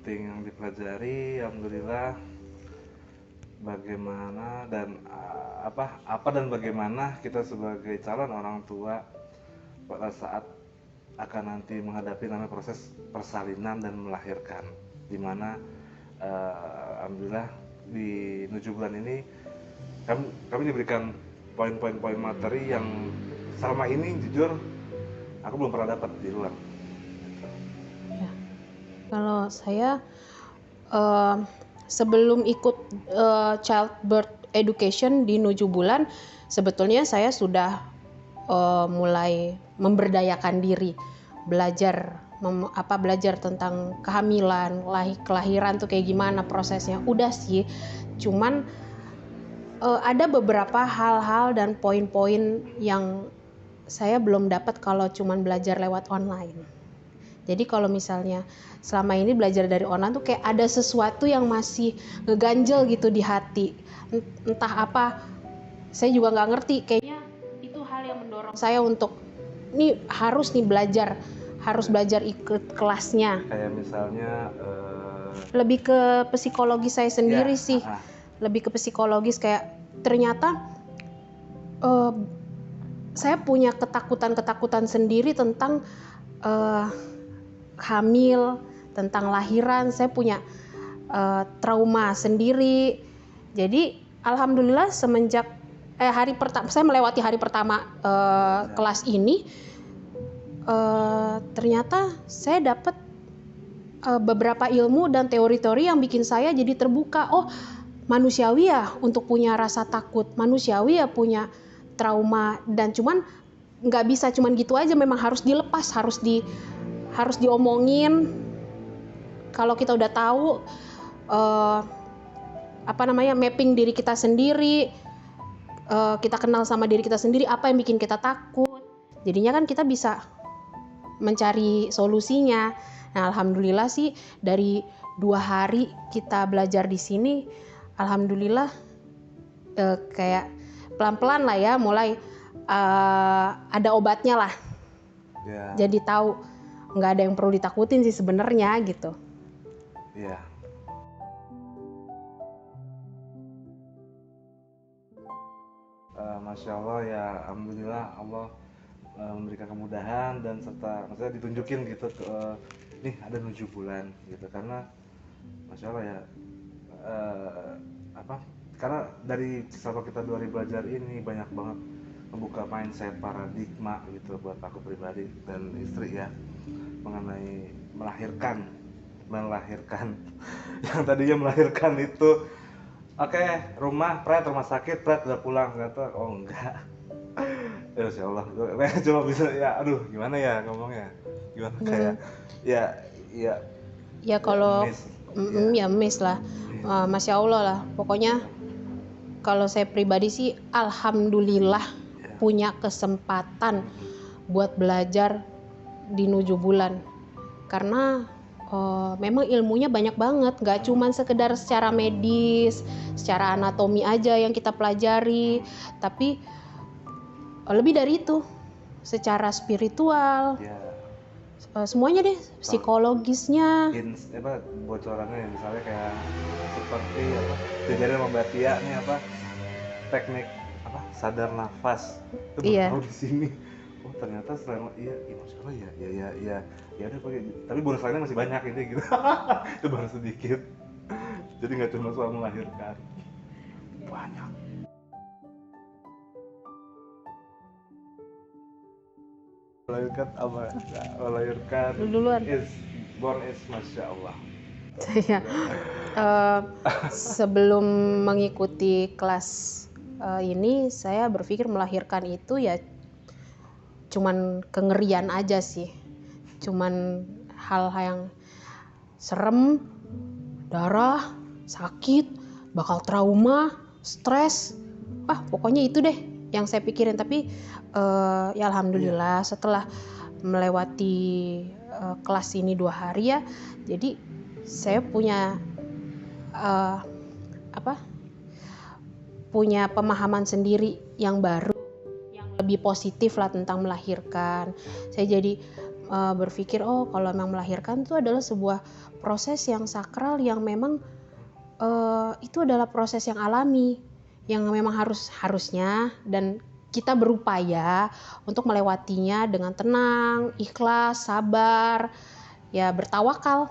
penting yang dipelajari, alhamdulillah. Bagaimana dan apa dan bagaimana kita sebagai calon orang tua pada saat akan nanti menghadapi namanya proses persalinan dan melahirkan, dimana alhamdulillah di 7 bulan ini kami diberikan poin-poin materi yang selama ini jujur aku belum pernah dapat di luar. Ya. Kalau saya sebelum ikut childbirth education di 7 bulan, sebetulnya saya sudah mulai memberdayakan diri, belajar tentang kehamilan, kelahiran tuh kayak gimana prosesnya. Udah sih, cuman ada beberapa hal-hal dan poin-poin yang saya belum dapat kalau cuman belajar lewat online. Jadi kalau misalnya selama ini belajar dari online tuh kayak ada sesuatu yang masih ngeganjel gitu di hati. Entah apa, saya juga nggak ngerti. Kayaknya itu hal yang mendorong saya untuk harus belajar ikut kelasnya. Kayak misalnya lebih ke psikologis saya sendiri sih. Lebih ke psikologis, kayak ternyata saya punya ketakutan sendiri tentang hamil, tentang lahiran. Saya punya trauma sendiri. Jadi alhamdulillah semenjak hari pertama saya melewati hari pertama kelas ini, ternyata saya dapat beberapa ilmu dan teori-teori yang bikin saya jadi terbuka. Oh, manusiawi ya untuk punya rasa takut, manusiawi ya punya trauma, dan cuman nggak bisa cuman gitu aja, memang harus dilepas, harus diomongin. Kalau kita udah tahu mapping diri kita sendiri, kita kenal sama diri kita sendiri, apa yang bikin kita takut, jadinya kan kita bisa mencari solusinya. Nah, alhamdulillah sih dari 2 hari kita belajar di sini, alhamdulillah kayak pelan-pelan lah ya, mulai ada obatnya lah. Jadi tahu nggak ada yang perlu ditakutin sih sebenarnya gitu. Iya. Masya Allah ya, alhamdulillah Allah memberikan kemudahan dan serta maksudnya ditunjukin gitu nih ada 7 bulan gitu, karena Masya Allah ya karena dari selama kita 2 hari belajar ini banyak banget membuka mindset paradigma gitu buat aku pribadi dan istri ya, mengenai melahirkan yang tadinya melahirkan itu rumah sakit udah pulang, ternyata oh enggak. Ya Masya Allah, gue cuma bisa ya aduh gimana ya ngomongnya, gimana kayak ya kalau miss lah. Masya Allah lah pokoknya. Kalau saya pribadi sih alhamdulillah punya kesempatan buat belajar di 7 bulan, karena memang ilmunya banyak banget, gak cuma sekedar secara medis, secara anatomi aja yang kita pelajari, tapi lebih dari itu, secara spiritual, semuanya deh, psikologisnya. Bocorannya misalnya kayak seperti kejadian sama Mbak Tia nih teknik sadar nafas itu baru di sini. Oh ternyata selama Masya Allah ya udah pakai, tapi bonus lainnya masih banyak ini gitu. Itu baru sedikit, jadi nggak cuma soal melahirkan, banyak. Melahirkan duluan born is Masya Allah. Saya sebelum mengikuti kelas ini, saya berpikir melahirkan itu ya cuman kengerian aja sih, cuman hal yang serem, darah, sakit, bakal trauma, stres, pokoknya itu deh yang saya pikirin. Tapi ya alhamdulillah setelah melewati kelas ini 2 hari ya, jadi saya punya punya pemahaman sendiri yang baru, yang lebih positif lah tentang melahirkan. Saya jadi berpikir oh kalau memang melahirkan itu adalah sebuah proses yang sakral yang memang itu adalah proses yang alami yang memang harusnya dan kita berupaya untuk melewatinya dengan tenang, ikhlas, sabar, ya bertawakal